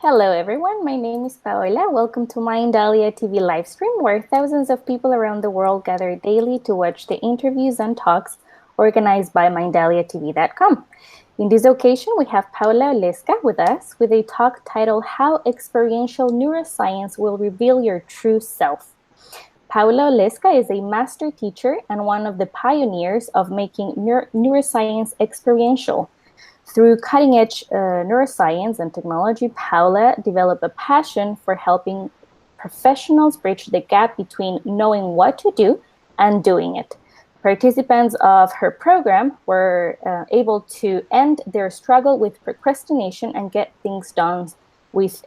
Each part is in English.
Hello everyone, my name is Paola. Welcome to Mindalia TV livestream, where thousands of people around the world gather daily to watch the interviews and talks organized by MindaliaTV.com. In this occasion, we have Paula Oleska with us with a talk titled How Experiential Neuroscience Will Reveal Your True Self. Paula Oleska is a master teacher and one of the pioneers of making neuroscience experiential. Through cutting-edge neuroscience and technology, Paula developed a passion for helping professionals bridge the gap between knowing what to do and doing it. Participants of her program were able to end their struggle with procrastination and get things done with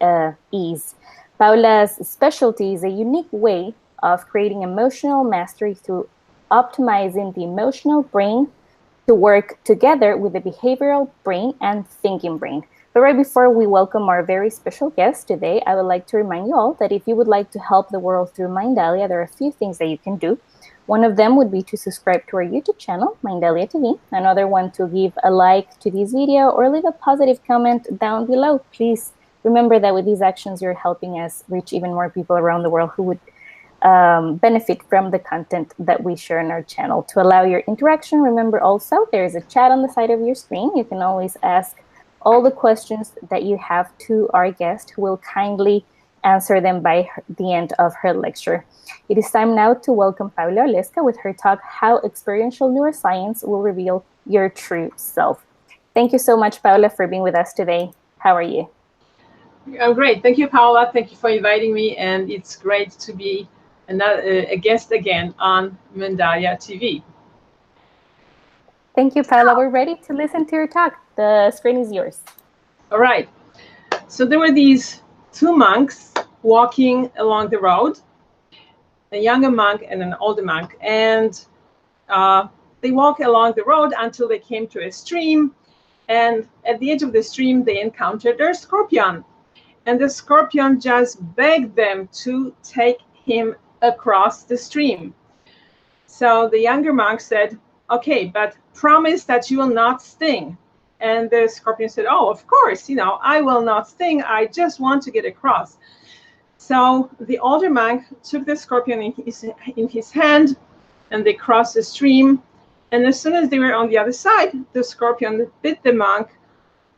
ease. Paula's specialty is a unique way of creating emotional mastery through optimizing the emotional brain to work together with the behavioral brain and thinking brain. But right before we welcome our very special guest today, I would like to remind you all that if you would like to help the world through Mindalia, there are a few things that you can do. One of them would be to subscribe to our YouTube channel, Mindalia TV. Another one to give a like to this video or leave a positive comment down below. Please remember that with these actions, you're helping us reach even more people around the world who would benefit from the content that we share on our channel. To allow your interaction, remember also there's a chat on the side of your screen. You can always ask all the questions that you have to our guest, who will kindly answer them by the end of her lecture. It is time now to welcome Paula Oleska with her talk, How Experiential Neuroscience Will Reveal Your True Self. Thank you so much, Paula, for being with us today. How are you? I'm great. Thank you, Paula. Thank you for inviting me, and it's great to be a guest again on Mindalia TV. Thank you, Paula. We're ready to listen to your talk. The screen is yours. All right. So there were these two monks walking along the road, a younger monk and an older monk, and they walked along the road until they came to a stream, and at the edge of the stream, they encountered a scorpion, and the scorpion just begged them to take him across the stream. So the younger monk said, okay, but promise that you will not sting. And the scorpion said, oh, of course, I will not sting. I just want to get across. So the older monk took the scorpion in his hand, and they crossed the stream. And as soon as they were on the other side, the scorpion bit the monk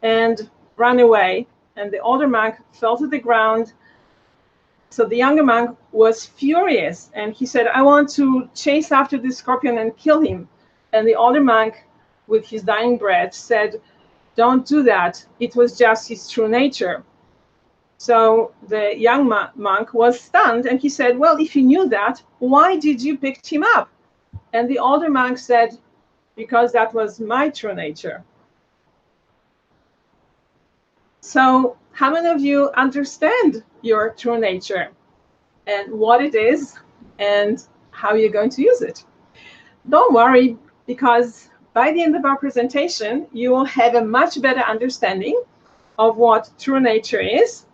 and ran away. And the older monk fell to the ground. So the younger monk was furious, and he said, I want to chase after the scorpion and kill him. And the older monk, with his dying breath, said, don't do that. It was just his true nature. So the young monk was stunned, and he said, well, if you knew that, why did you pick him up? And the older monk said, because that was my true nature. So how many of you understand your true nature and what it is and how you're going to use it? Don't worry, because by the end of our presentation, you will have a much better understanding of what true nature is,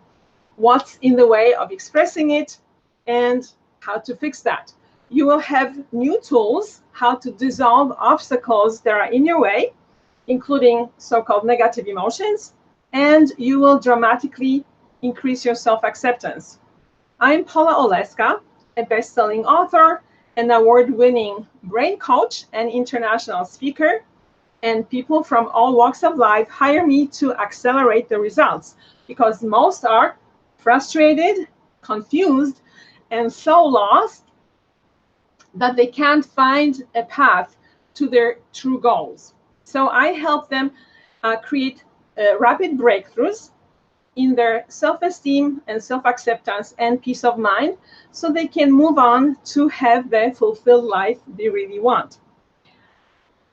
what's in the way of expressing it, and how to fix that. You will have new tools how to dissolve obstacles that are in your way, including so-called negative emotions, and you will dramatically increase your self-acceptance. I'm Paula Oleska, a best-selling author, an award-winning brain coach and international speaker, and people from all walks of life hire me to accelerate the results because most are frustrated, confused, and so lost that they can't find a path to their true goals. So I help them create rapid breakthroughs in their self-esteem and self-acceptance and peace of mind so they can move on to have the fulfilled life they really want.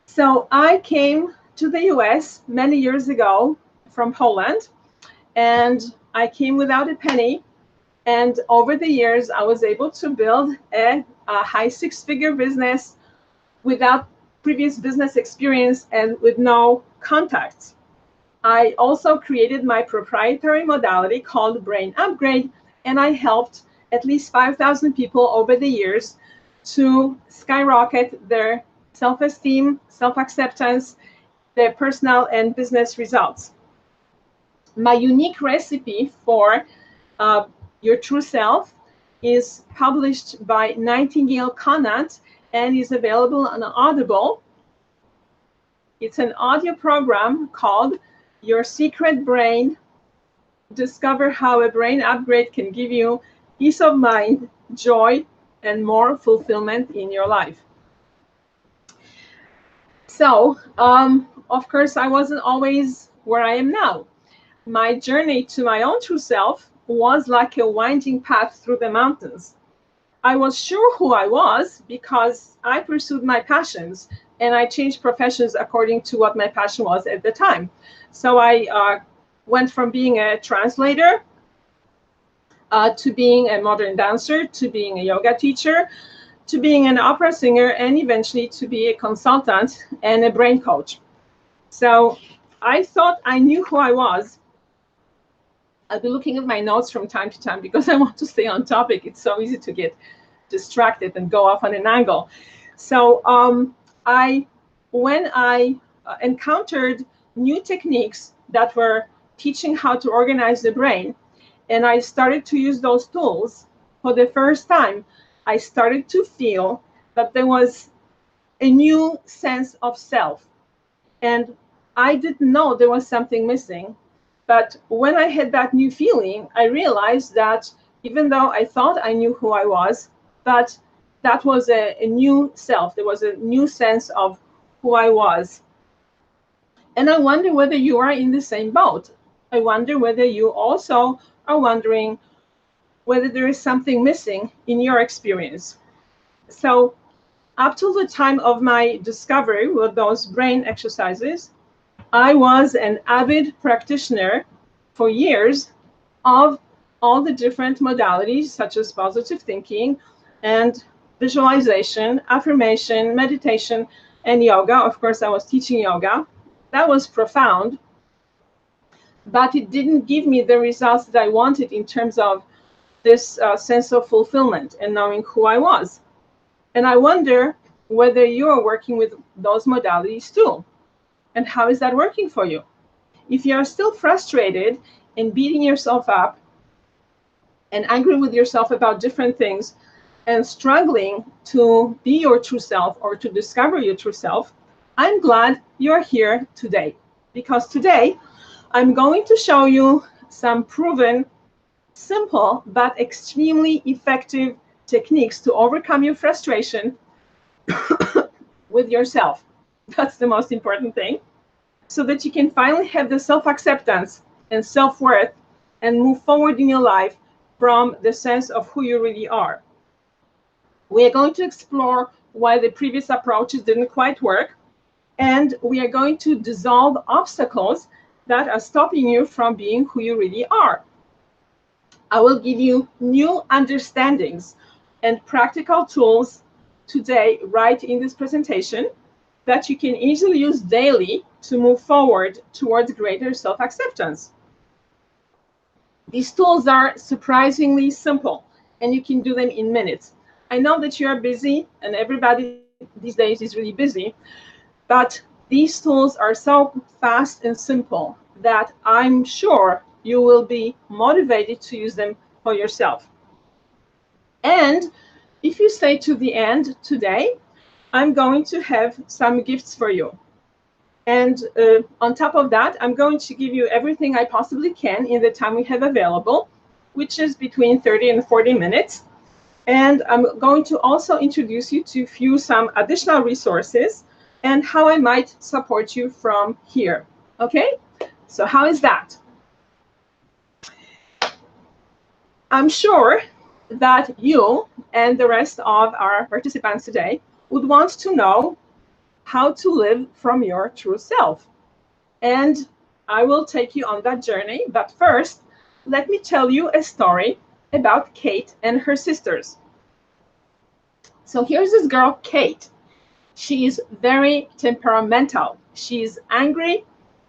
So I came to the US many years ago from Poland, and I came without a penny. And over the years, I was able to build a high six-figure business without previous business experience and with no contacts. I also created my proprietary modality called Brain Upgrade, and I helped at least 5,000 people over the years to skyrocket their self-esteem, self-acceptance, their personal and business results. My unique recipe for your true self is published by Nightingale Conant and is available on Audible. It's an audio program called Your Secret Brain. Discover how a brain upgrade can give you peace of mind, joy, and more fulfillment in your life. So, of course, I wasn't always where I am now. My journey to my own true self was like a winding path through the mountains. I was sure who I was because I pursued my passions and I changed professions according to what my passion was at the time. So I went from being a translator to being a modern dancer, to being a yoga teacher, to being an opera singer, and eventually to be a consultant and a brain coach. So I thought I knew who I was. I'll be looking at my notes from time to time because I want to stay on topic. It's so easy to get distracted and go off on an angle. So when I encountered new techniques that were teaching how to organize the brain, and I started to use those tools for the first time, I started to feel that there was a new sense of self. And I didn't know there was something missing. But when I had that new feeling, I realized that even though I thought I knew who I was, but that was a new self. There was a new sense of who I was. And I wonder whether you are in the same boat. I wonder whether you also are wondering whether there is something missing in your experience. So up till the time of my discovery with those brain exercises, I was an avid practitioner for years of all the different modalities, such as positive thinking and visualization, affirmation, meditation, and yoga. Of course, I was teaching yoga. That was profound, but it didn't give me the results that I wanted in terms of this sense of fulfillment and knowing who I was. And I wonder whether you're working with those modalities too. And how is that working for you? If you are still frustrated and beating yourself up and angry with yourself about different things and struggling to be your true self or to discover your true self, I'm glad you're here today. Because today I'm going to show you some proven, simple, but extremely effective techniques to overcome your frustration with yourself. That's the most important thing. So that you can finally have the self-acceptance and self-worth and move forward in your life from the sense of who you really are. We are going to explore why the previous approaches didn't quite work, and we are going to dissolve obstacles that are stopping you from being who you really are. I will give you new understandings and practical tools today, right in this presentation, that you can easily use daily to move forward towards greater self-acceptance. These tools are surprisingly simple, and you can do them in minutes. I know that you are busy, and everybody these days is really busy, but these tools are so fast and simple that I'm sure you will be motivated to use them for yourself. And if you stay to the end today, I'm going to have some gifts for you. And on top of that, I'm going to give you everything I possibly can in the time we have available, which is between 30 and 40 minutes. And I'm going to also introduce you to some additional resources and how I might support you from here. Okay? So how is that? I'm sure that you and the rest of our participants today would want to know how to live from your true self. And I will take you on that journey. But first, let me tell you a story about Kate and her sisters. So here's this girl, Kate. She is very temperamental. She's angry,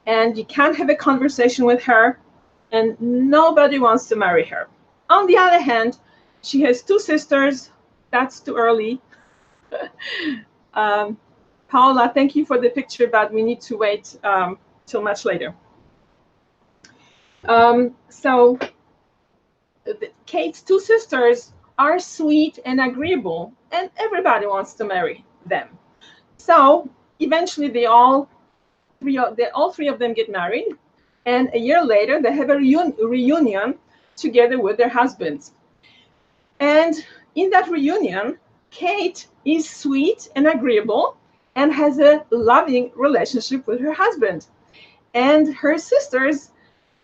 and you can't have a conversation with her, and nobody wants to marry her. On the other hand, she has two sisters. That's too early. Paula, thank you for the picture, but we need to wait till much later. So Kate's two sisters are sweet and agreeable, and everybody wants to marry them. So eventually, all three of them get married, and a year later, they have a reunion together with their husbands. And in that reunion, Kate is sweet and agreeable and has a loving relationship with her husband. And her sisters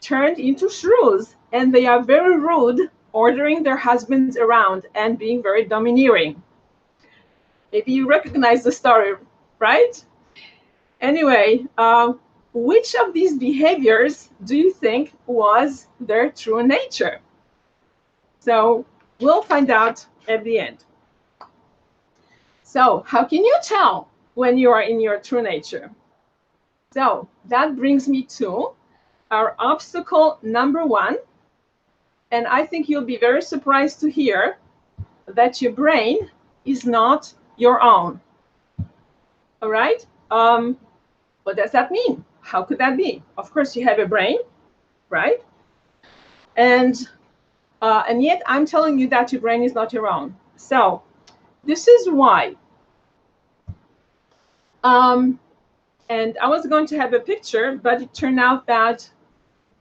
turned into shrews, and they are very rude, ordering their husbands around and being very domineering. Maybe you recognize the story, right? Anyway, which of these behaviors do you think was their true nature? So we'll find out at the end. So how can you tell when you are in your true nature? So that brings me to our obstacle number 1. And I think you'll be very surprised to hear that your brain is not your own. All right? What does that mean? How could that be? Of course, you have a brain, right? And yet I'm telling you that your brain is not your own. So this is why. And I was going to have a picture, but it turned out that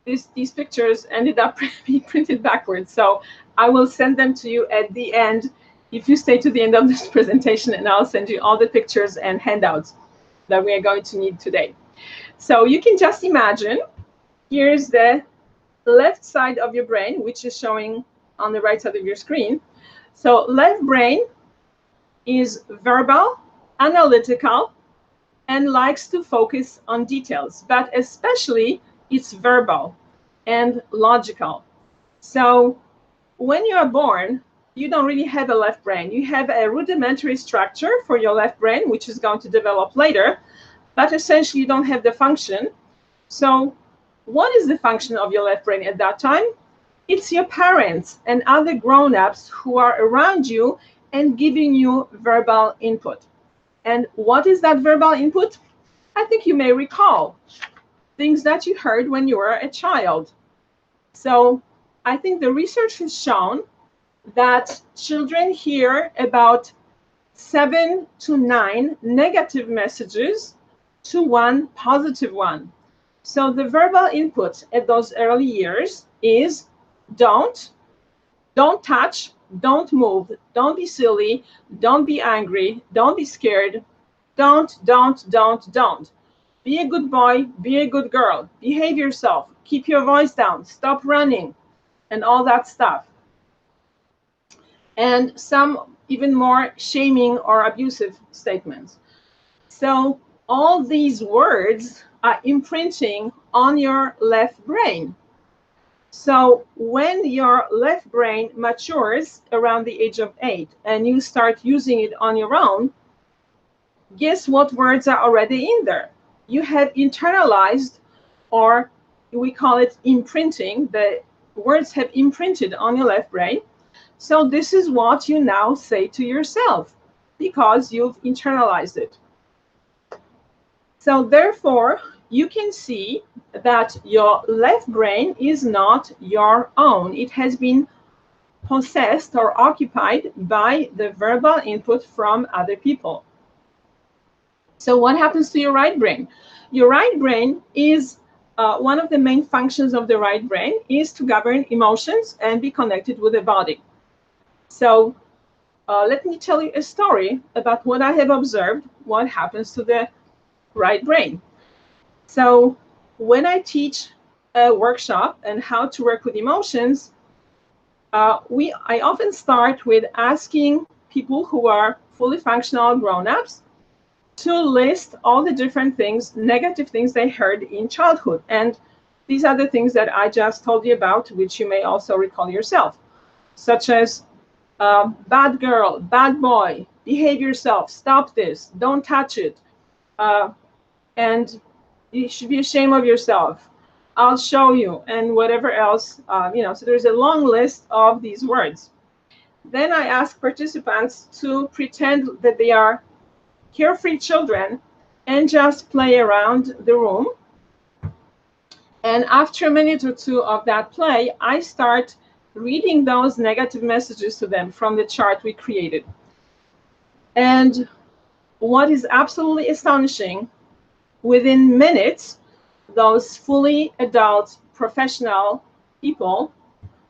these pictures ended up being printed backwards. So I will send them to you at the end if you stay to the end of this presentation, and I'll send you all the pictures and handouts that we are going to need today. So you can just imagine, here's the left side of your brain, which is showing on the right side of your screen. So left brain is verbal, analytical, and likes to focus on details, but especially it's verbal and logical. So when you are born, you don't really have a left brain. You have a rudimentary structure for your left brain, which is going to develop later, but essentially you don't have the function. So what is the function of your left brain at that time? It's your parents and other grown-ups who are around you and giving you verbal input. And what is that verbal input? I think you may recall things that you heard when you were a child. So I think the research has shown that children hear about 7 to 9 negative messages to 1 positive one. So the verbal input at those early years is don't touch, don't move, don't be silly, don't be angry, don't be scared, don't. Be a good boy, be a good girl, behave yourself, keep your voice down, stop running, and all that stuff. And some even more shaming or abusive statements. So all these words are imprinting on your left brain. So when your left brain matures around the age of 8 and you start using it on your own, guess what words are already in there? You have internalized, or we call it imprinting. The words have imprinted on your left brain. So this is what you now say to yourself because you've internalized it. So therefore, you can see that your left brain is not your own. It has been possessed or occupied by the verbal input from other people. So what happens to your right brain? Your right brain is one of the main functions of the right brain is to govern emotions and be connected with the body. So let me tell you a story about what I have observed, what happens to the right brain. So when I teach a workshop and how to work with emotions, I often start with asking people who are fully functional grown-ups to list all the different things, negative things they heard in childhood. And these are the things that I just told you about, which you may also recall yourself, such as bad girl, bad boy, behave yourself, stop this, don't touch it, and you should be ashamed of yourself, I'll show you, and whatever else, so there's a long list of these words. Then I ask participants to pretend that they are carefree children and just play around the room. And after a minute or two of that play, I start reading those negative messages to them from the chart we created. And what is absolutely astonishing, within minutes, those fully adult professional people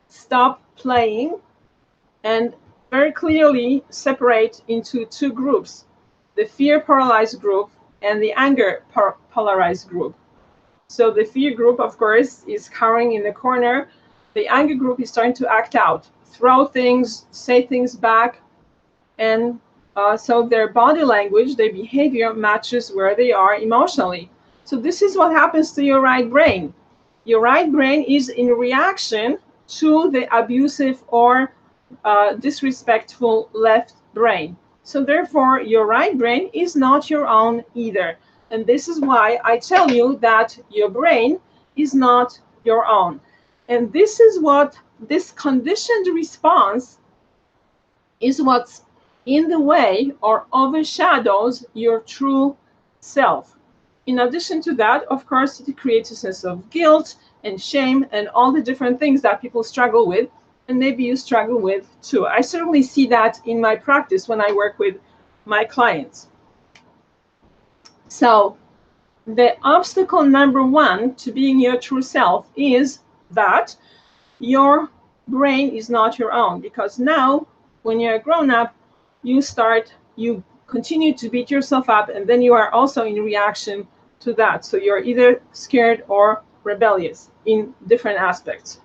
stop playing and very clearly separate into two groups, the fear paralyzed group and the anger polarized group. So the fear group, of course, is cowering in the corner. The anger group is starting to act out, throw things, say things back, and so their body language, their behavior matches where they are emotionally. So this is what happens to your right brain. Your right brain is in reaction to the abusive or disrespectful left brain. So therefore, your right brain is not your own either. And this is why I tell you that your brain is not your own. And this is what this conditioned response is what's in the way or overshadows your true self. In addition to that, of course, it creates a sense of guilt and shame and all the different things that people struggle with, and maybe you struggle with too. I certainly see that in my practice when I work with my clients. So the obstacle number one to being your true self is that your brain is not your own, because now when you're a grown-up, you continue to beat yourself up, and then you are also in reaction to that. So you're either scared or rebellious in different aspects.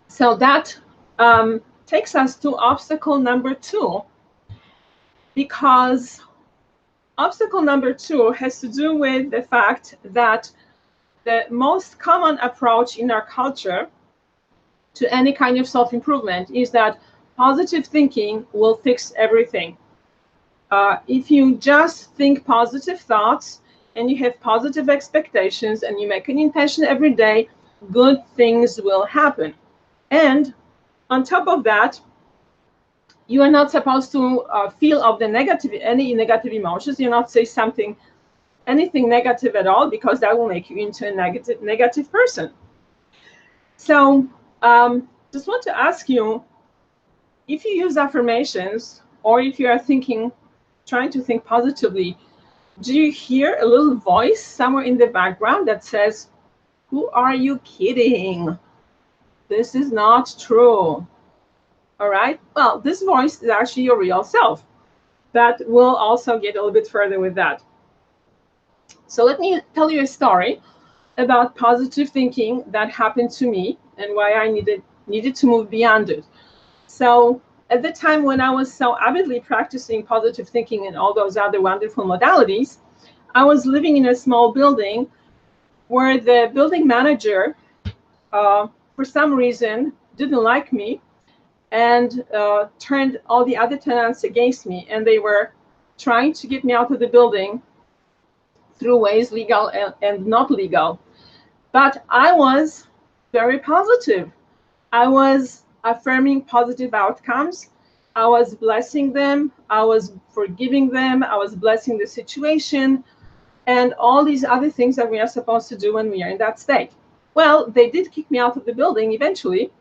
So that takes us to obstacle number two, because obstacle number two has to do with the fact that the most common approach in our culture to any kind of self-improvement is that positive thinking will fix everything. If you just think positive thoughts and you have positive expectations and you make an intention every day, good things will happen. And on top of that, you are not supposed to feel of the any negative emotions. You're not say anything negative at all, because that will make you into a negative person. So just want to ask you, if you use affirmations or if you are trying to think positively, do you hear a little voice somewhere in the background that says, "Who are you kidding? This is not true." All right. Well, this voice is actually your real self. That will also get a little bit further with that. So let me tell you a story about positive thinking that happened to me and why I needed to move beyond it. So at the time when I was so avidly practicing positive thinking and all those other wonderful modalities, I was living in a small building where the building manager, for some reason, didn't like me and turned all the other tenants against me, and they were trying to get me out of the building through ways legal and not legal. But I was very positive. I was affirming positive outcomes. I was blessing them. I was forgiving them. I was blessing the situation and all these other things that we are supposed to do when we are in that state. Well, they did kick me out of the building eventually.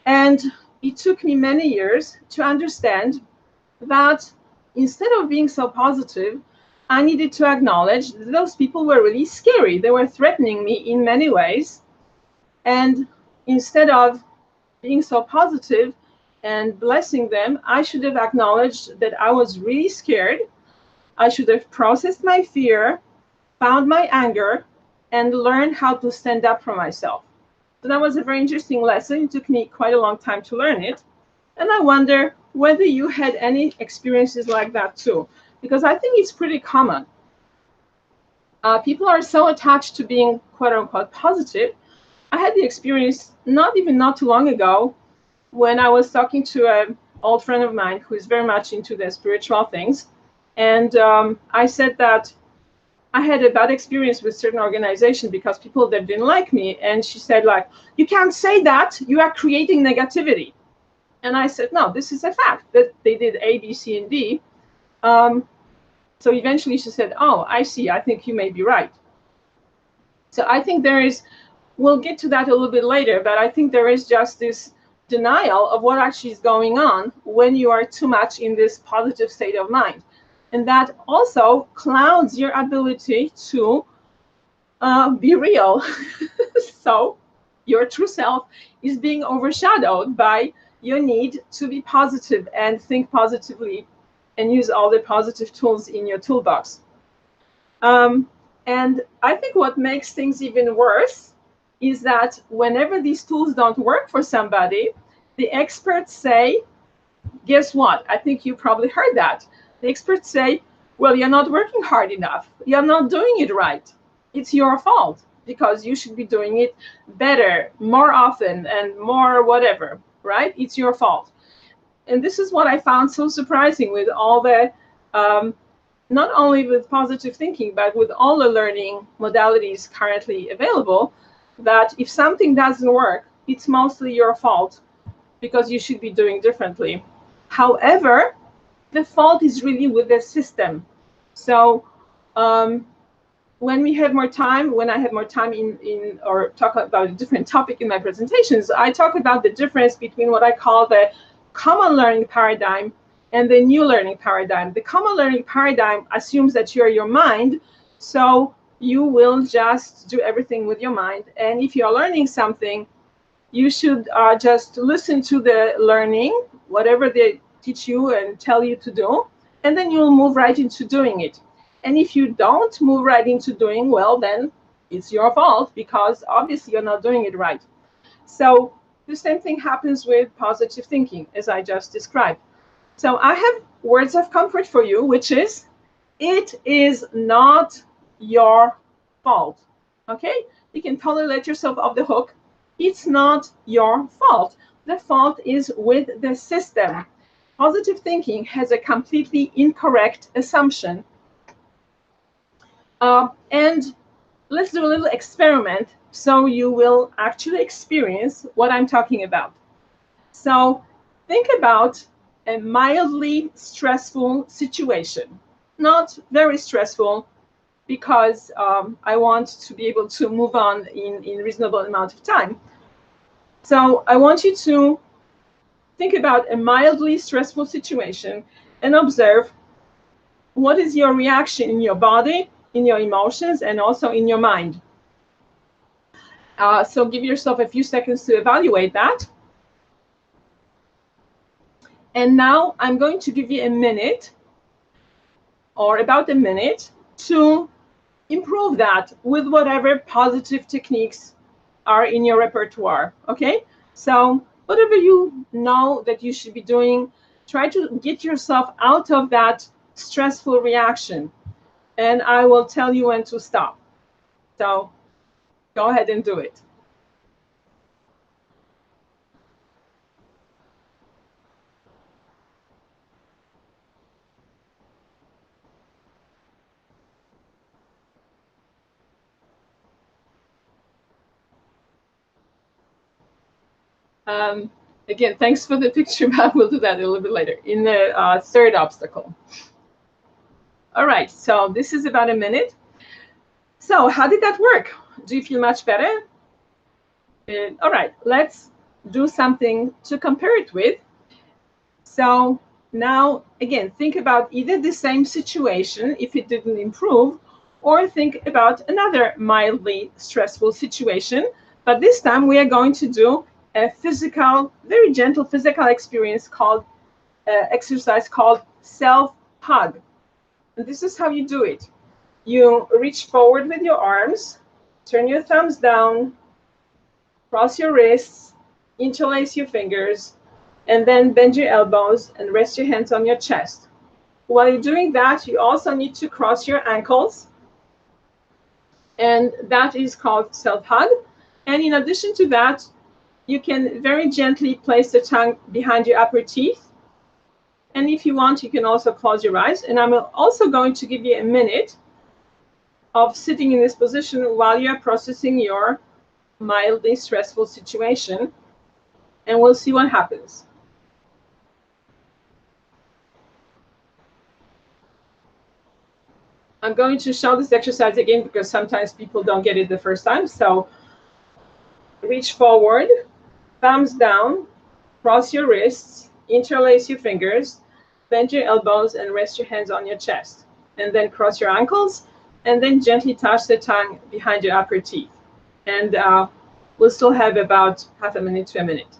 And it took me many years to understand that instead of being so positive, I needed to acknowledge that those people were really scary. They were threatening me in many ways. And instead of being so positive and blessing them, I should have acknowledged that I was really scared. I should have processed my fear, found my anger, and learned how to stand up for myself. So that was a very interesting lesson. It took me quite a long time to learn it. And I wonder whether you had any experiences like that too, because I think it's pretty common. People are so attached to being quote unquote positive. I had the experience not too long ago when I was talking to an old friend of mine who is very much into the spiritual things. And I said that I had a bad experience with certain organization because people that didn't like me. And she said, like, "You can't say that. You are creating negativity." And I said, "No, this is a fact that they did A, B, C, and D. So eventually she said, oh, I see, I think you may be right. So I think there is, we'll get to that a little bit later, but I think there is just this denial of what actually is going on when you are too much in this positive state of mind. And that also clouds your ability to be real. So your true self is being overshadowed by your need to be positive and think positively and use all the positive tools in your toolbox. And I think what makes things even worse is that whenever these tools don't work for somebody, the experts say, guess what? I think you probably heard that. The experts say, well, you're not working hard enough. You're not doing it right. It's your fault because you should be doing it better, more often, and more whatever, right? It's your fault. And this is what I found so surprising with all the, not only with positive thinking, but with all the learning modalities currently available, that if something doesn't work, it's mostly your fault because you should be doing differently. However, the fault is really with the system. So when we have more time, when I have more time in or talk about a different topic in my presentations, I talk about the difference between what I call the common learning paradigm and the new learning paradigm. The common learning paradigm assumes that you're your mind, so you will just do everything with your mind. And if you're learning something, you should just listen to the learning, whatever they teach you and tell you to do, and then you'll move right into doing it. And if you don't move right into doing, well, then it's your fault because obviously you're not doing it right. So the same thing happens with positive thinking, as I just described. So I have words of comfort for you, which is, it is not your fault. Okay? You can totally let yourself off the hook. It's not your fault. The fault is with the system. Positive thinking has a completely incorrect assumption. And let's do a little experiment so you will actually experience what I'm talking about. So think about a mildly stressful situation. Not very stressful, because I want to be able to move on in reasonable amount of time. So I want you to think about a mildly stressful situation and observe what is your reaction in your body, in your emotions, and also in your mind. So give yourself a few seconds to evaluate that. And now I'm going to give you a minute, or about a minute, to improve that with whatever positive techniques are in your repertoire. Okay? So whatever you know that you should be doing, try to get yourself out of that stressful reaction. And I will tell you when to stop. So go ahead and do it. Again, thanks for the picture, but we'll do that a little bit later in the third obstacle. All right, so this is about a minute. So how did that work? Do you feel much better? All right, let's do something to compare it with. So now, again, think about either the same situation if it didn't improve, or think about another mildly stressful situation. But this time we are going to do a physical, very gentle physical experience called exercise called self-hug. And this is how you do it. You reach forward with your arms, turn your thumbs down, cross your wrists, interlace your fingers, and then bend your elbows and rest your hands on your chest. While you're doing that, you also need to cross your ankles, and that is called self-hug. And in addition to that, you can very gently place the tongue behind your upper teeth. And if you want, you can also close your eyes. And I'm also going to give you a minute of sitting in this position while you're processing your mildly stressful situation. And we'll see what happens. I'm going to show this exercise again because sometimes people don't get it the first time. So reach forward, thumbs down, cross your wrists, interlace your fingers, bend your elbows, and rest your hands on your chest. And then cross your ankles, and then gently touch the tongue behind your upper teeth. And we'll still have about half a minute to a minute.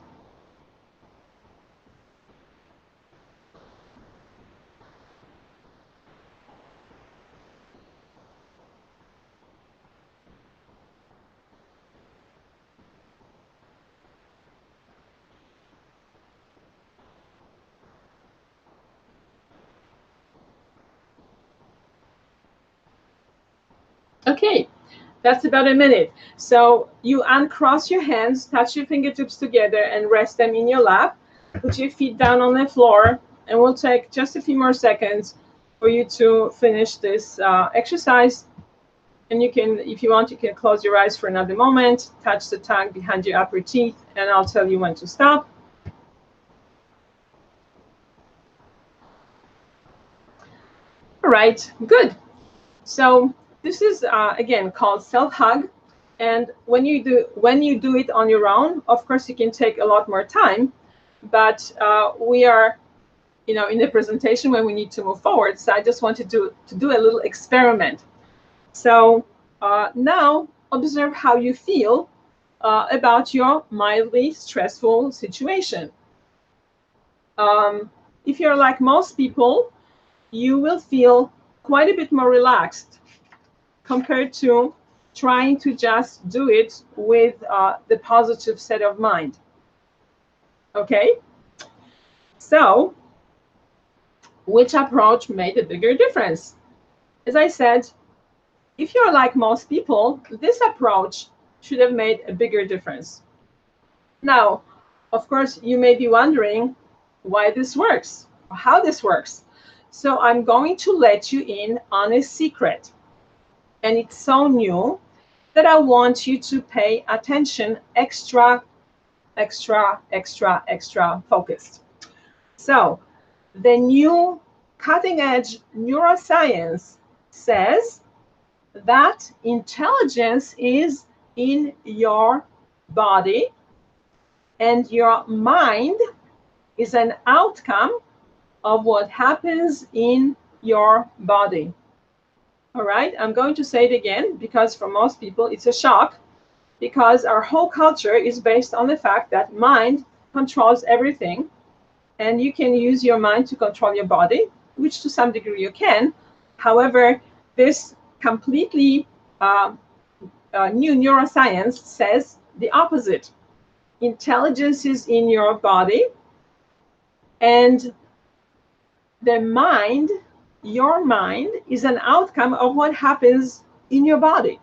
Okay, that's about a minute. So you uncross your hands, touch your fingertips together, and rest them in your lap. Put your feet down on the floor, and we'll take just a few more seconds for you to finish this exercise. And you can, if you want, you can close your eyes for another moment, touch the tongue behind your upper teeth, and I'll tell you when to stop. All right, good. So this is again called self-hug, and when you do it on your own, of course you can take a lot more time, but we are, in the presentation when we need to move forward. So I just wanted to do a little experiment. So now observe how you feel about your mildly stressful situation. If you're like most people, you will feel quite a bit more relaxed compared to trying to just do it with the positive set of mind. Okay? So, which approach made a bigger difference? As I said, if you're like most people, this approach should have made a bigger difference. Now, of course, you may be wondering why this works, or how this works. So I'm going to let you in on a secret. And it's so new that I want you to pay attention, extra focused. So the new cutting edge neuroscience says that intelligence is in your body and your mind is an outcome of what happens in your body. All right, I'm going to say it again because for most people it's a shock, because our whole culture is based on the fact that mind controls everything, and you can use your mind to control your body, which to some degree you can. However, this completely new neuroscience says the opposite. Intelligence is in your body, and the mind, your mind, is an outcome of what happens in your body.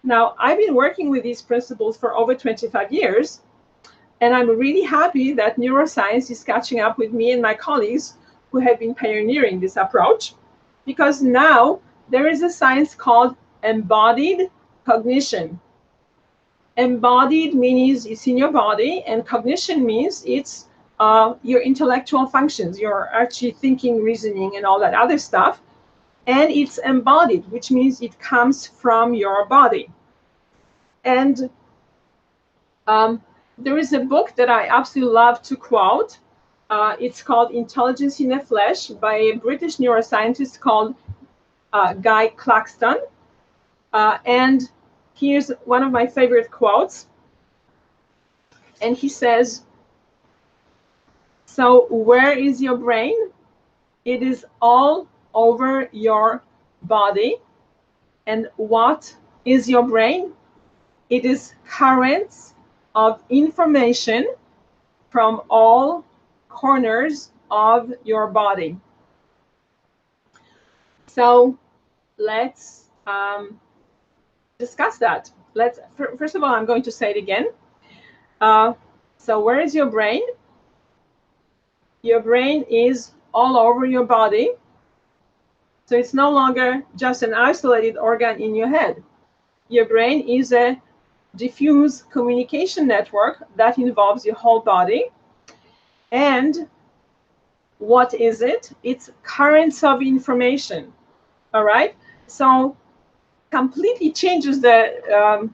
Now, I've been working with these principles for over 25 years, and I'm really happy that neuroscience is catching up with me and my colleagues who have been pioneering this approach, because now there is a science called embodied cognition. Embodied means it's in your body, and cognition means it's your intellectual functions. You're actually thinking, reasoning, and all that other stuff. And it's embodied, which means it comes from your body. And there is a book that I absolutely love to quote. It's called Intelligence in the Flesh by a British neuroscientist called Guy Claxton. And here's one of my favorite quotes. And he says, "So where is your brain? It is all over your body. And what is your brain? It is currents of information from all corners of your body." So let's discuss that. First of all, I'm going to say it again. So where is your brain? Your brain is all over your body. So it's no longer just an isolated organ in your head. Your brain is a diffuse communication network that involves your whole body. And what is it? It's currents of information. All right. So completely changes the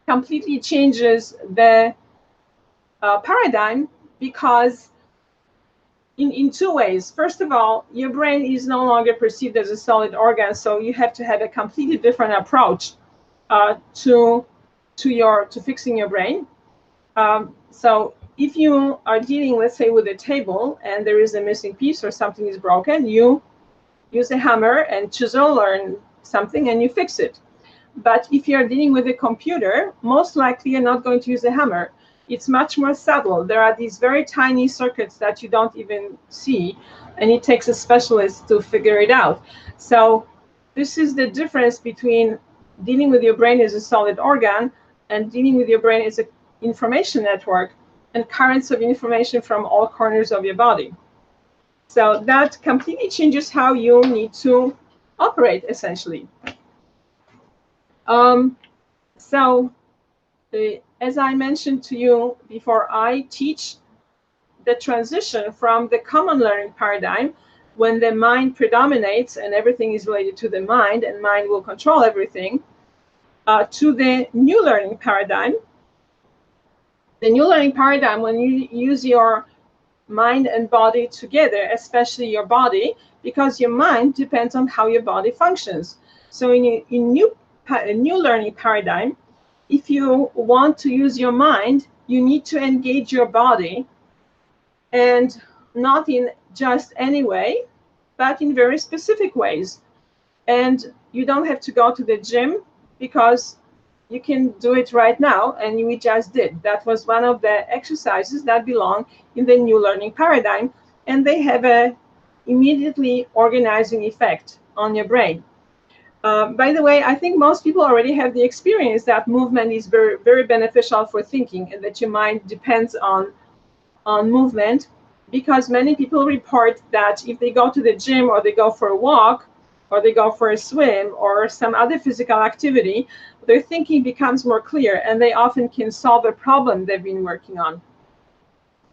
completely changes the paradigm, because in two ways. First of all, your brain is no longer perceived as a solid organ, so you have to have a completely different approach to fixing your brain. So if you are dealing, let's say, with a table and there is a missing piece or something is broken, you use a hammer and chisel or something and you fix it. But if you're dealing with a computer, most likely you're not going to use a hammer. It's much more subtle. There are these very tiny circuits that you don't even see, and it takes a specialist to figure it out. So this is the difference between dealing with your brain as a solid organ and dealing with your brain as an information network and currents of information from all corners of your body. So that completely changes how you need to operate, essentially. So as I mentioned to you before, I teach the transition from the common learning paradigm, when the mind predominates and everything is related to the mind and mind will control everything, to the new learning paradigm. The new learning paradigm, when you use your mind and body together, especially your body, because your mind depends on how your body functions. So in a new learning paradigm, if you want to use your mind, you need to engage your body, and not in just any way, but in very specific ways. And you don't have to go to the gym, because you can do it right now, and we just did. That was one of the exercises that belong in the new learning paradigm, and they have a immediately organizing effect on your brain. By the way, I think most people already have the experience that movement is very, very beneficial for thinking, and that your mind depends on movement, because many people report that if they go to the gym, or they go for a walk, or they go for a swim, or some other physical activity, their thinking becomes more clear, and they often can solve a problem they've been working on.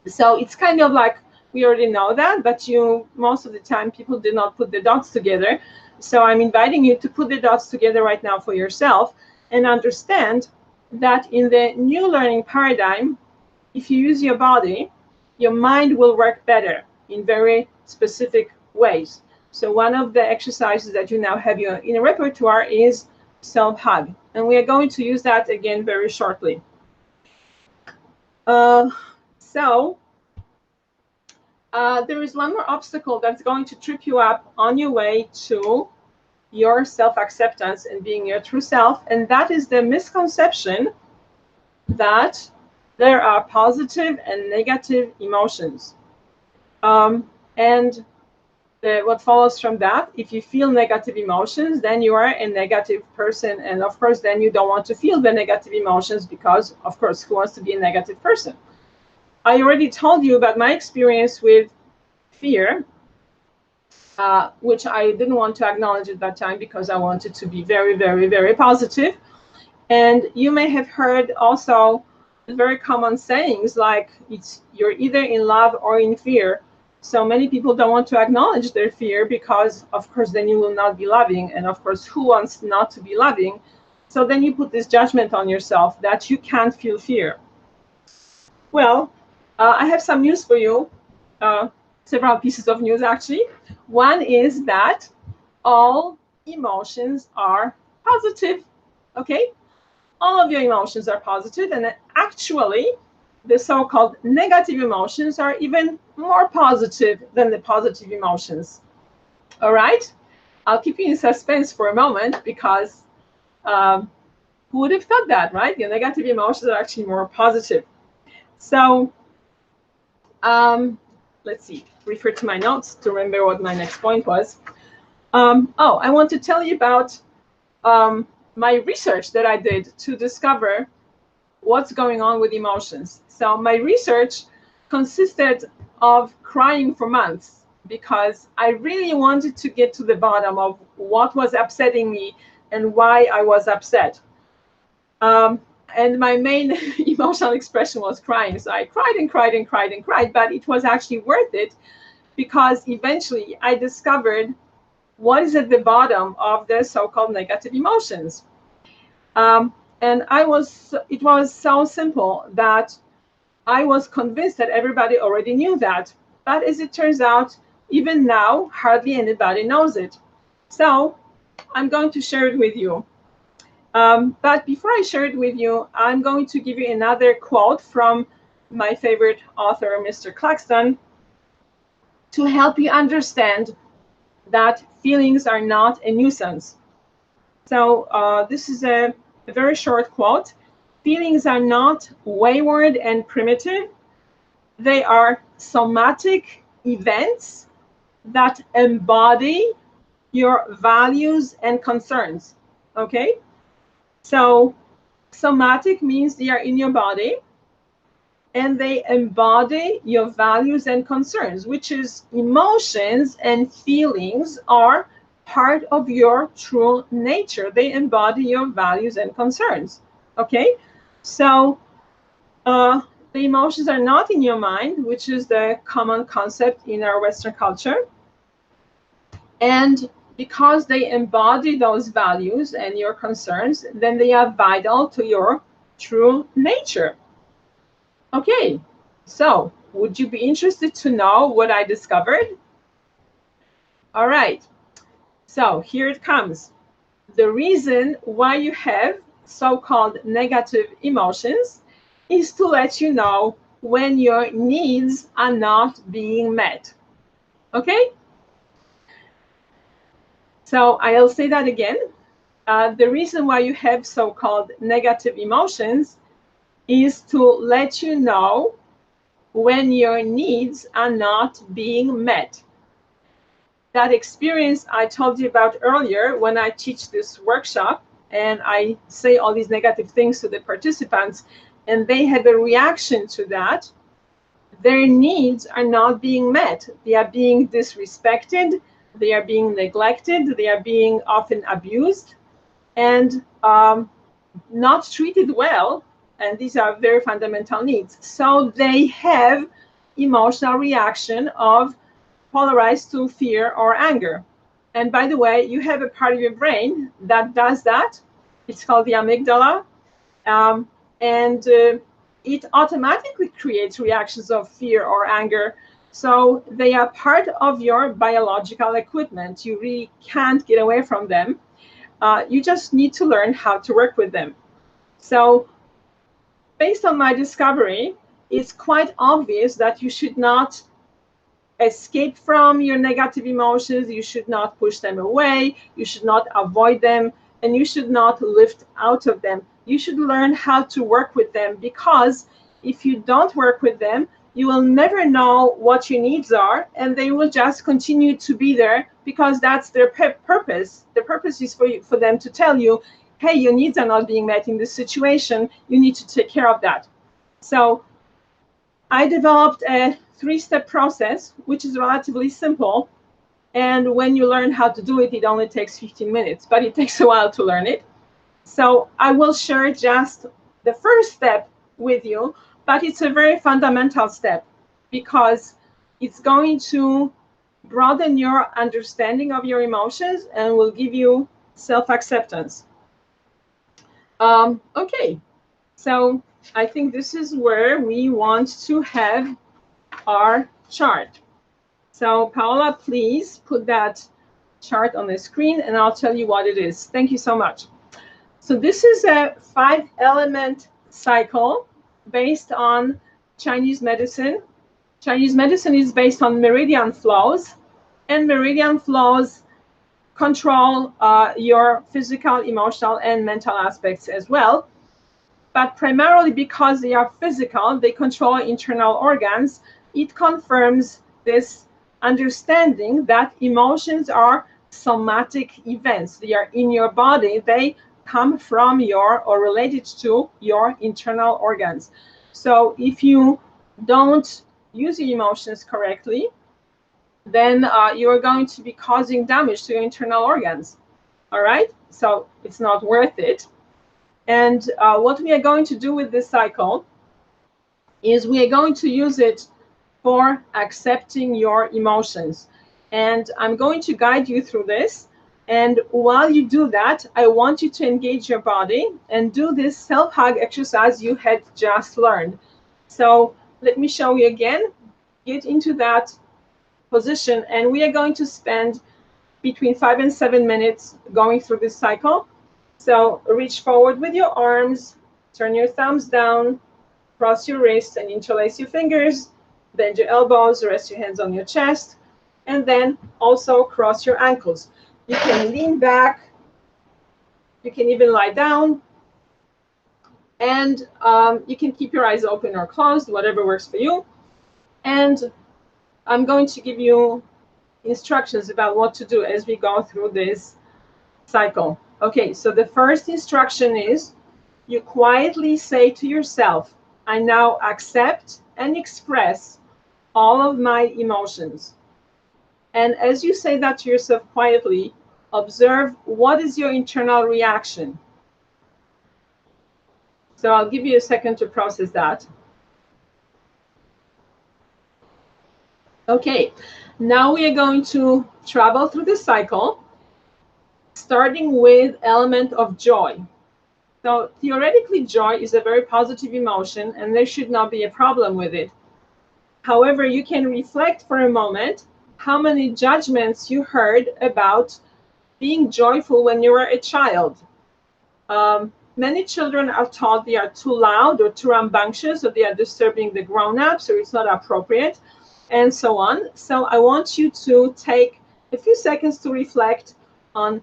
So it's kind of like, we already know that, but most of the time people do not put the dots together. So I'm inviting you to put the dots together right now for yourself, and understand that in the new learning paradigm, if you use your body, your mind will work better in very specific ways. So one of the exercises that you now have in a repertoire is self-hug. And we are going to use that again very shortly. There is one more obstacle that's going to trip you up on your way to your self-acceptance and being your true self, and that is the misconception that there are positive and negative emotions. And what follows from that, if you feel negative emotions, then you are a negative person. And of course, then you don't want to feel the negative emotions, because, of course, who wants to be a negative person? I already told you about my experience with fear, which I didn't want to acknowledge at that time, because I wanted to be very, very, very positive. And you may have heard also very common sayings like, you're either in love or in fear. So many people don't want to acknowledge their fear, because of course then you will not be loving, and of course who wants not to be loving? So then you put this judgment on yourself that you can't feel fear. Well, I have some news for you, several pieces of news actually. One is that all emotions are positive. Okay, all of your emotions are positive, and actually the so-called negative emotions are even more positive than the positive emotions. All right, I'll keep you in suspense for a moment, because who would have thought that, right? Your negative emotions are actually more positive. So let's see, refer to my notes to remember what my next point was. I want to tell you about my research that I did to discover what's going on with emotions. So my research consisted of crying for months, because I really wanted to get to the bottom of what was upsetting me and why I was upset. And my main emotional expression was crying. So I cried and cried and cried and cried, but it was actually worth it, because eventually I discovered what is at the bottom of the so-called negative emotions. And it was so simple that I was convinced that everybody already knew that. But as it turns out, even now, hardly anybody knows it. So I'm going to share it with you. But before I share it with you, I'm going to give you another quote from my favorite author, Mr. Claxton, to help you understand that feelings are not a nuisance. So this is a very short quote. Feelings are not wayward and primitive. They are somatic events that embody your values and concerns. Okay? So somatic means they are in your body and they embody your values and concerns, which is emotions and feelings are part of your true nature. They embody your values and concerns. Okay? So the emotions are not in your mind, which is the common concept in our Western culture. And because they embody those values and your concerns, then they are vital to your true nature. Okay, so would you be interested to know what I discovered? All right, so here it comes. The reason why you have so-called negative emotions is to let you know when your needs are not being met. Okay? So I'll say that again. The reason why you have so-called negative emotions is to let you know when your needs are not being met. That experience I told you about earlier when I teach this workshop and I say all these negative things to the participants and they have a reaction to that, their needs are not being met. They are being disrespected, they are being neglected, they are being often abused and not treated well, and these are very fundamental needs. So they have emotional reaction of polarized to fear or anger. And by the way, you have a part of your brain that does that. It's called the amygdala. And it automatically creates reactions of fear or anger. So they are part of your biological equipment. You really can't get away from them. You just need to learn how to work with them. So based on my discovery, it's quite obvious that you should not escape from your negative emotions, you should not push them away, you should not avoid them, and you should not lift out of them. You should learn how to work with them, because if you don't work with them, you will never know what your needs are, and they will just continue to be there because that's their purpose. The purpose is for them to tell you, hey, your needs are not being met in this situation, you need to take care of that. So I developed a 3-step process, which is relatively simple. And when you learn how to do it, it only takes 15 minutes, but it takes a while to learn it. So I will share just the first step with you, but it's a very fundamental step because it's going to broaden your understanding of your emotions and will give you self-acceptance. Okay, so I think this is where we want to have our chart. So Paula, please put that chart on the screen and I'll tell you what it is. Thank you so much. So this is a 5-element cycle based on Chinese medicine. Chinese medicine is based on meridian flows, and meridian flows control your physical, emotional, and mental aspects as well. But primarily because they are physical, they control internal organs. It confirms this understanding that emotions are somatic events. They are in your body. They come from your or related to your internal organs. So if you don't use your emotions correctly, then you are going to be causing damage to your internal organs. All right? So it's not worth it. And what we are going to do with this cycle is we are going to use it for accepting your emotions. And I'm going to guide you through this. And while you do that, I want you to engage your body and do this self-hug exercise you had just learned. So let me show you again. Get into that position, and we are going to spend between 5 and 7 minutes going through this cycle. So reach forward with your arms, turn your thumbs down, cross your wrists and interlace your fingers, bend your elbows, rest your hands on your chest, and then also cross your ankles. You can lean back, you can even lie down, and you can keep your eyes open or closed, whatever works for you. And I'm going to give you instructions about what to do as we go through this cycle. Okay, so the first instruction is you quietly say to yourself, I now accept and express all of my emotions. And as you say that to yourself quietly, observe what is your internal reaction. So I'll give you a second to process that. Okay, now we are going to travel through the cycle, starting with element of joy. So theoretically, joy is a very positive emotion, and there should not be a problem with it. However, you can reflect for a moment how many judgments you heard about being joyful when you were a child. Many children are taught they are too loud or too rambunctious, or they are disturbing the grown-ups, or it's not appropriate, and so on. So I want you to take a few seconds to reflect on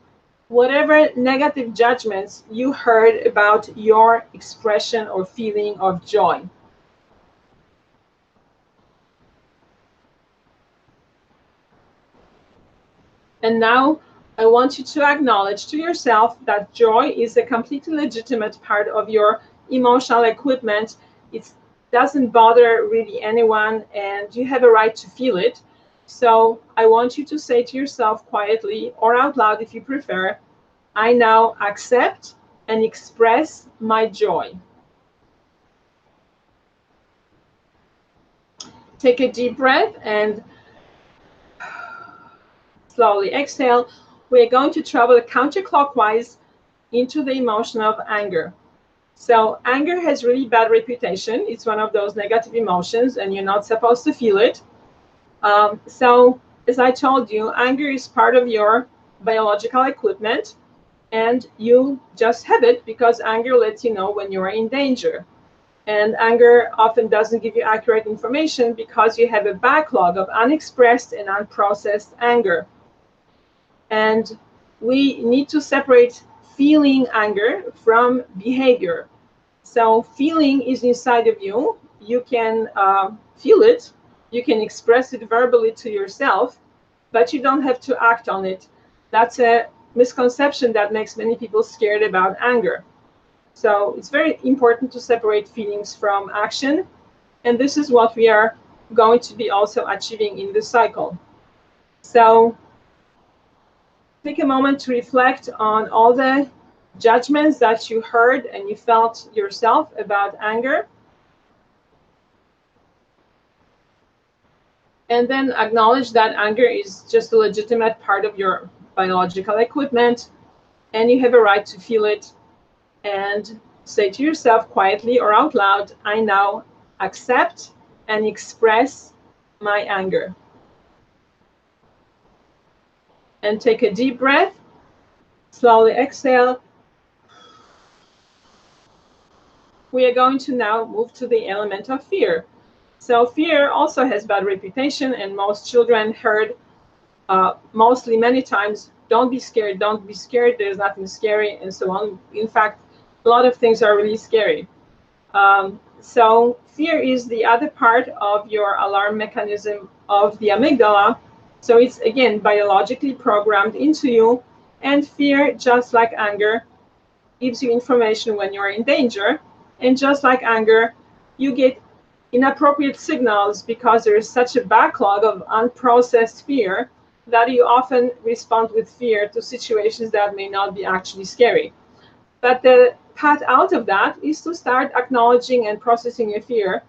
whatever negative judgments you heard about your expression or feeling of joy. And now I want you to acknowledge to yourself that joy is a completely legitimate part of your emotional equipment. It doesn't bother really anyone, and you have a right to feel it. So I want you to say to yourself quietly or out loud if you prefer, I now accept and express my joy. Take a deep breath and slowly exhale. We're going to travel counterclockwise into the emotion of anger. So anger has really bad reputation. It's one of those negative emotions, and you're not supposed to feel it. So as I told you, anger is part of your biological equipment, and you just have it because anger lets you know when you are in danger. And anger often doesn't give you accurate information because you have a backlog of unexpressed and unprocessed anger. And we need to separate feeling anger from behavior. So feeling is inside of you. You can feel it. You can express it verbally to yourself, but you don't have to act on it. That's a misconception that makes many people scared about anger. So it's very important to separate feelings from action. And this is what we are going to be also achieving in this cycle. So take a moment to reflect on all the judgments that you heard and you felt yourself about anger. And then acknowledge that anger is just a legitimate part of your biological equipment, and you have a right to feel it. And say to yourself quietly or out loud, I now accept and express my anger. And take a deep breath, slowly exhale. We are going to now move to the element of fear. So fear also has bad reputation, and most children heard mostly many times, don't be scared, there's nothing scary, and so on. In fact, a lot of things are really scary. So fear is the other part of your alarm mechanism of the amygdala. So it's, again, biologically programmed into you. And fear, just like anger, gives you information when you're in danger. And just like anger, you get inappropriate signals because there is such a backlog of unprocessed fear that you often respond with fear to situations that may not be actually scary. But the path out of that is to start acknowledging and processing your fear,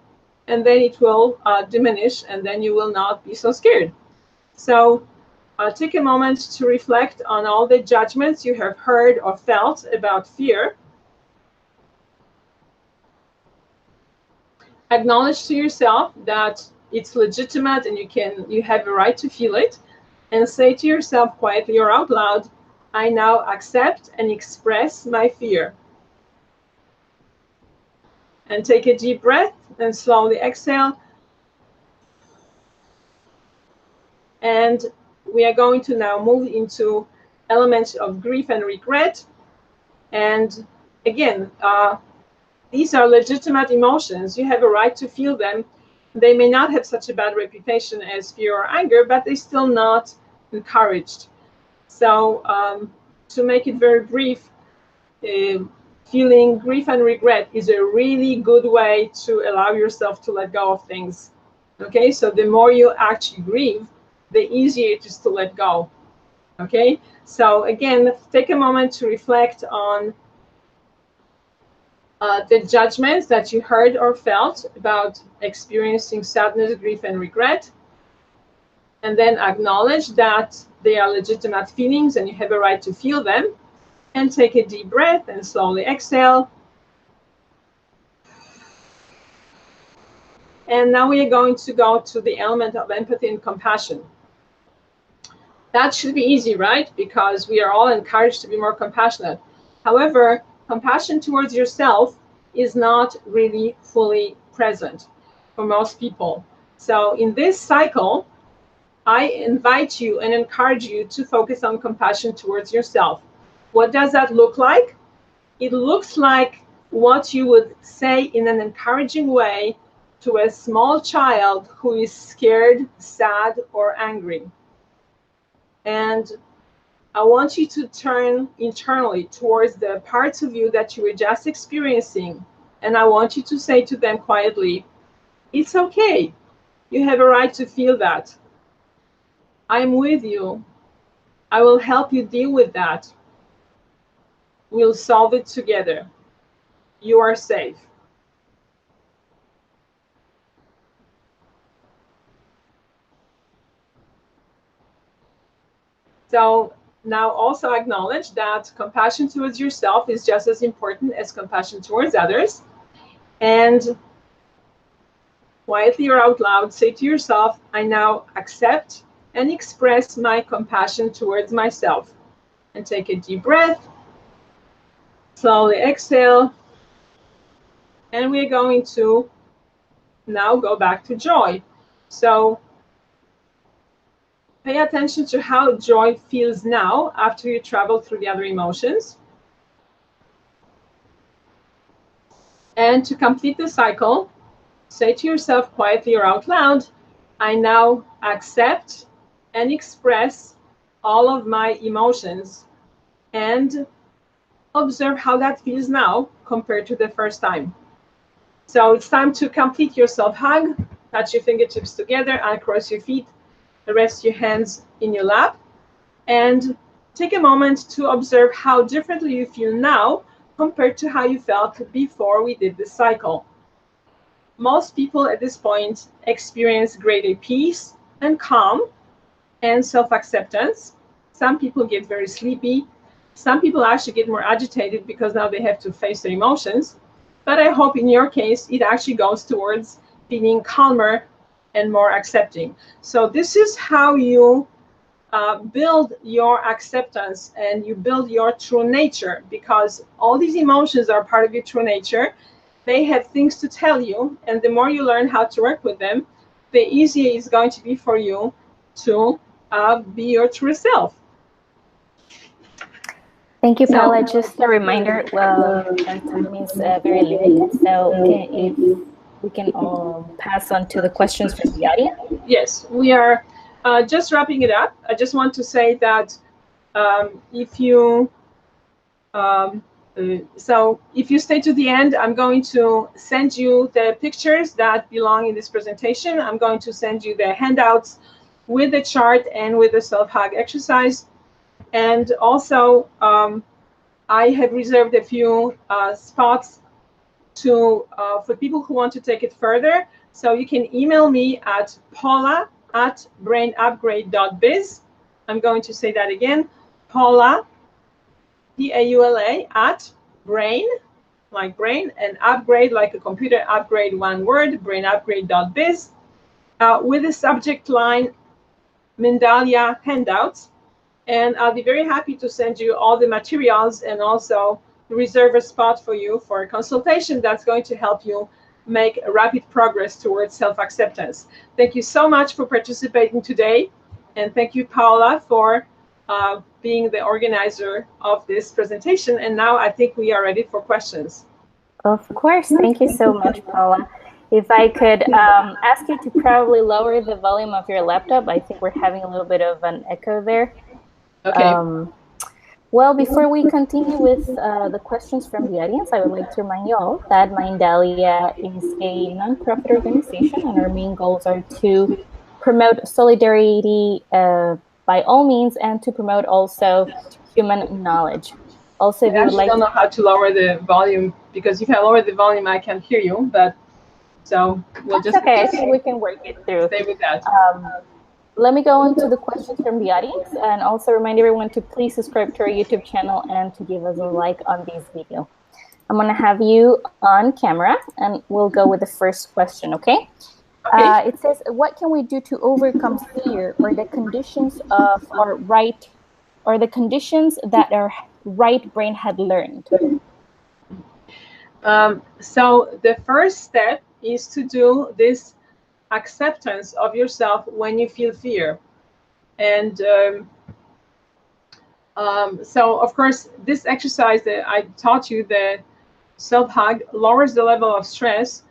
and then it will diminish, and then you will not be so scared. So Take a moment to reflect on all the judgments you have heard or felt about fear. Acknowledge to yourself that it's legitimate and you have a right to feel it, and say to yourself quietly or out loud, I now accept and express my fear. And take a deep breath and slowly exhale. And we are going to now move into elements of grief and regret. And again, these are legitimate emotions. You have a right to feel them. They may not have such a bad reputation as fear or anger, but they're still not encouraged. So to make it very brief, feeling grief and regret is a really good way to allow yourself to let go of things. Okay, so the more you actually grieve, the easier it is to let go. Okay, so again, take a moment to reflect on the judgments that you heard or felt about experiencing sadness, grief, and regret. And then acknowledge that they are legitimate feelings and you have a right to feel them. And take a deep breath and slowly exhale. And now we are going to go to the element of empathy and compassion. That should be easy, right? Because we are all encouraged to be more compassionate. However, compassion towards yourself is not really fully present for most people. So in this cycle, I invite you and encourage you to focus on compassion towards yourself. What does that look like? It looks like what you would say in an encouraging way to a small child who is scared, sad, or angry. And I want you to turn internally towards the parts of you that you were just experiencing. And I want you to say to them quietly, it's okay. You have a right to feel that. I'm with you. I will help you deal with that. We'll solve it together. You are safe. So now also acknowledge that compassion towards yourself is just as important as compassion towards others. And quietly or out loud, say to yourself, I now accept and express my compassion towards myself. And take a deep breath. Slowly exhale. And we're going to now go back to joy. So pay attention to how joy feels now after you travel through the other emotions. And to complete the cycle, say to yourself quietly or out loud, I now accept and express all of my emotions and observe how that feels now compared to the first time. So it's time to complete your self-hug. Touch your fingertips together, uncross your feet, rest your hands in your lap, and take a moment to observe how differently you feel now compared to how you felt before we did this cycle. Most people at this point experience greater peace and calm and self-acceptance. Some people get very sleepy. Some people actually get more agitated because now they have to face their emotions. But I hope in your case, it actually goes towards feeling calmer and more accepting. So this is how you build your acceptance and you build your true nature, because all these emotions are part of your true nature. They have things to tell you, and the more you learn how to work with them, the easier it's going to be for you to be your true self. Thank you, Paula. Just a reminder, well, our time is very limited, so if we can pass on to the questions from the audience. Yes, we are just wrapping it up. I just want to say that if you so if you stay to the end, I'm going to send you the pictures that belong in this presentation. I'm going to send you the handouts with the chart and with the self-hug exercise. And also, I have reserved a few spots for people who want to take it further. So you can email me at paula@brainupgrade.biz, I'm going to say that again. Paula, Paula, at brain, like brain, and upgrade, like a computer upgrade, one word, brainupgrade.biz, with the subject line Mindalia handouts. And I'll be very happy to send you all the materials and also reserve a spot for you for a consultation that's going to help you make rapid progress towards self-acceptance. Thank you so much for participating today. And thank you, Paula, for being the organizer of this presentation. And now I think we are ready for questions. Of course. Thank you so much, Paula. If I could ask you to probably lower the volume of your laptop. I think we're having a little bit of an echo there. Okay. Well, before we continue with the questions from the audience, I would like to remind you all that Mindalia is a nonprofit organization, and our main goals are to promote solidarity by all means, and to promote also human knowledge. Also, if you would like, I don't know how to lower the volume, because if I lower the volume, I can't hear you. But so we'll that's okay. I think we can work it through. Stay with that. Let me go on to the questions from the audience, and also remind everyone to please subscribe to our YouTube channel and to give us a like on this video. I'm going to have you on camera, and we'll go with the first question, okay? It says, what can we do to overcome fear or the conditions of our right, or the conditions that our right brain had learned? So the first step is to do this acceptance of yourself when you feel fear. And so, of course, this exercise that I taught you, the self-hug, lowers the level of stress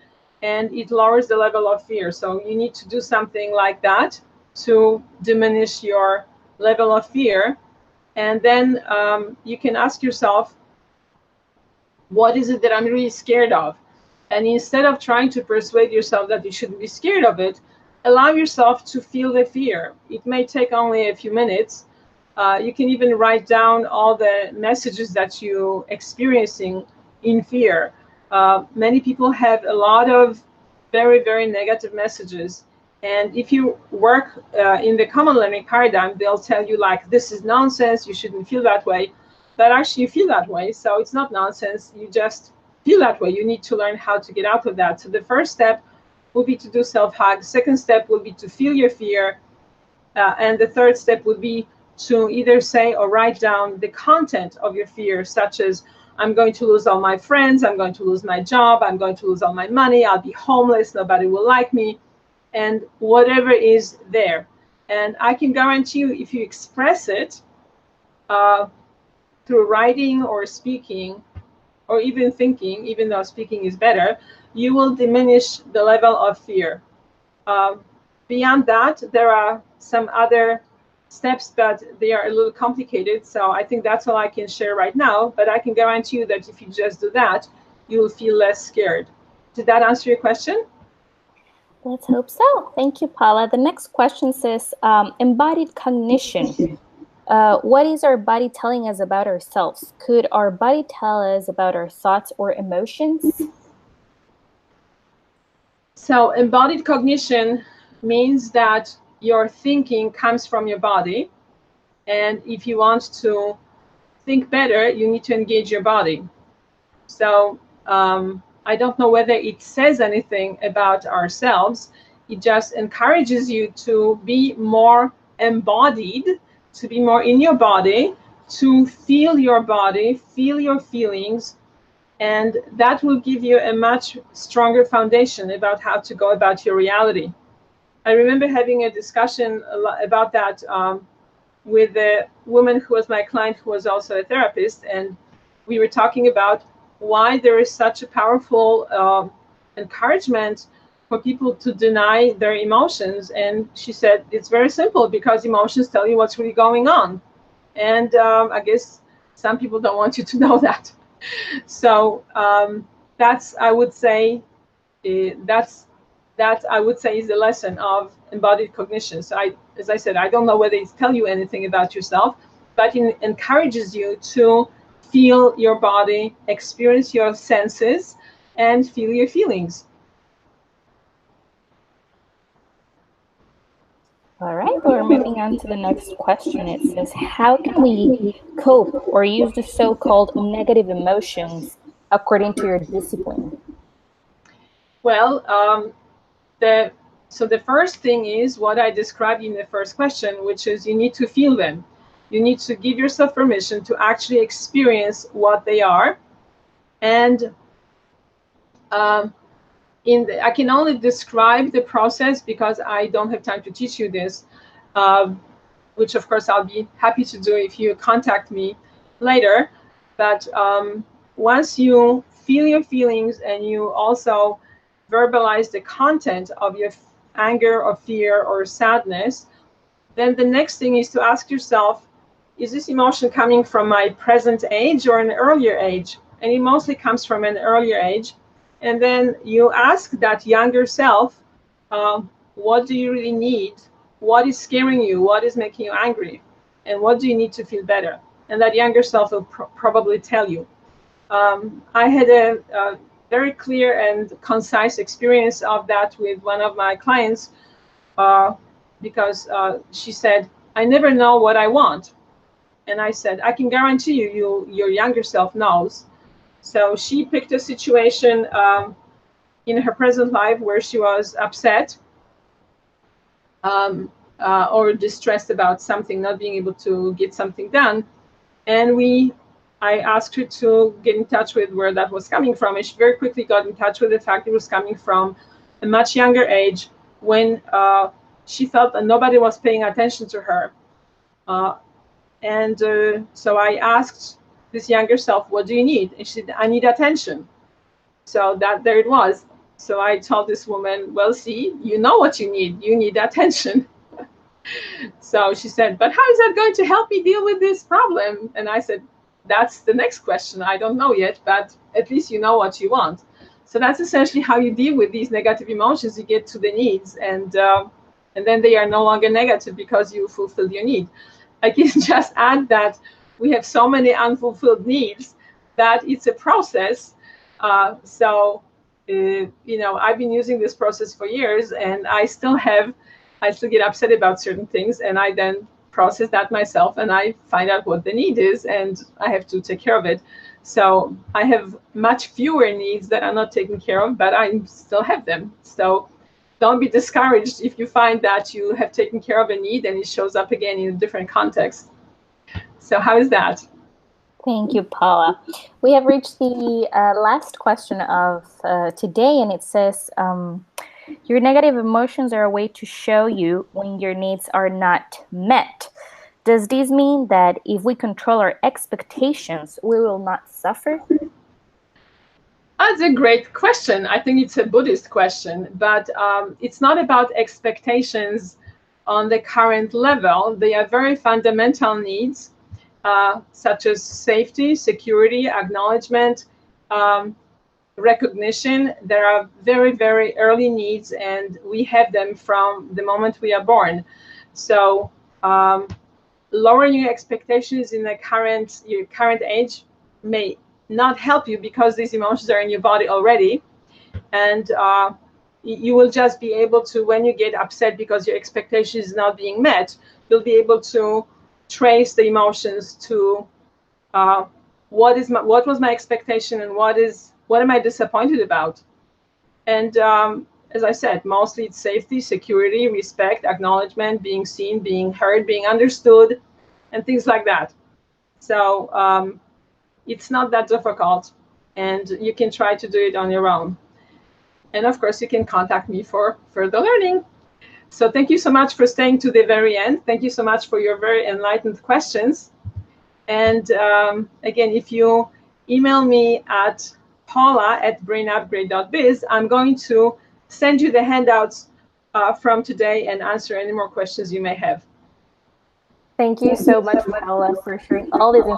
and it lowers the level of fear. So you need to do something like that to diminish your level of fear. And then you can ask yourself, what is it that I'm really scared of? And instead of trying to persuade yourself that you shouldn't be scared of it, allow yourself to feel the fear. It may take only a few minutes. You can even write down all the messages that you're experiencing in fear. Many people have a lot of very, very negative messages. And if you work in the common learning paradigm, they'll tell you, like, this is nonsense, you shouldn't feel that way. But actually you feel that way, so it's not nonsense, you just feel that way. You need to learn how to get out of that. So the first step will be to do self-hug. Second step will be to feel your fear. And the third step would be to either say or write down the content of your fear, such as, I'm going to lose all my friends, I'm going to lose my job, I'm going to lose all my money, I'll be homeless, nobody will like me, and whatever is there. And I can guarantee you, if you express it through writing or speaking, or even thinking, even though speaking is better, you will diminish the level of fear. Beyond that, there are some other steps, but they are a little complicated. So I think that's all I can share right now. But I can guarantee you that if you just do that, you will feel less scared. Did that answer your question? Let's hope so. Thank you, Paula. The next question says, embodied cognition. What is our body telling us about ourselves? Could our body tell us about our thoughts or emotions? So embodied cognition means that your thinking comes from your body. And if you want to think better, you need to engage your body. So I don't know whether it says anything about ourselves. It just encourages you to be more embodied, to be more in your body, to feel your body, feel your feelings, and that will give you a much stronger foundation about how to go about your reality. I remember having a discussion about that with a woman who was my client, who was also a therapist, and we were talking about why there is such a powerful encouragement for people to deny their emotions. And she said, it's very simple, because emotions tell you what's really going on. And I guess some people don't want you to know that. So that's, I would say, that I would say is the lesson of embodied cognition. So as I said, I don't know whether it tells you anything about yourself, but it encourages you to feel your body, experience your senses, and feel your feelings. All right, we're moving on to the next question. It says, how can we cope or use the so-called negative emotions according to your discipline? Well, the first thing is what I described in the first question, which is you need to feel them. You need to give yourself permission to actually experience what they are. And I can only describe the process because I don't have time to teach you this, which of course I'll be happy to do if you contact me later. But once you feel your feelings and you also verbalize the content of your anger or fear or sadness, then the next thing is to ask yourself, is this emotion coming from my present age or an earlier age? And it mostly comes from an earlier age. And then you ask that younger self, what do you really need? What is scaring you? What is making you angry? And what do you need to feel better? And that younger self will probably tell you. I had a very clear and concise experience of that with one of my clients, because she said, I never know what I want. And I said, I can guarantee you, your younger self knows. So she picked a situation in her present life where she was upset or distressed about something, not being able to get something done. And I asked her to get in touch with where that was coming from. And she very quickly got in touch with the fact it was coming from a much younger age when she felt that nobody was paying attention to her. So I asked this younger self, what do you need? And she said, I need attention. So there it was. So I told this woman, well, see, you know what you need. You need attention. So she said, but how is that going to help me deal with this problem? And I said, that's the next question. I don't know yet, but at least you know what you want. So that's essentially how you deal with these negative emotions. You get to the needs, and then they are no longer negative because you fulfilled your need. I can just add that we have so many unfulfilled needs that it's a process. I've been using this process for years, and I still get upset about certain things, and I then process that myself, and I find out what the need is, and I have to take care of it. So I have much fewer needs that are not taken care of, but I still have them. So don't be discouraged if you find that you have taken care of a need and it shows up again in a different context. So how is that? Thank you, Paula. We have reached the last question of today, and it says, your negative emotions are a way to show you when your needs are not met. Does this mean that if we control our expectations, we will not suffer? That's a great question. I think it's a Buddhist question, but it's not about expectations on the current level. They are very fundamental needs, such as safety, security, acknowledgement, recognition. There are very, very early needs, and we have them from the moment we are born. So lowering your expectations in your current age may not help you because these emotions are in your body already, and you will just be able to, when you get upset because your expectation is not being met, you'll be able to trace the emotions to what was my expectation and what am I disappointed about. And as I said, mostly it's safety, security, respect, acknowledgement, being seen, being heard, being understood, and things like that. So it's not that difficult, and you can try to do it on your own. And of course, you can contact me for further learning. So thank you so much for staying to the very end. Thank you so much for your very enlightened questions. And again, if you email me at paula@brainupgrade.biz, I'm going to send you the handouts from today and answer any more questions you may have. Thank you so much, Paula, for sharing all this information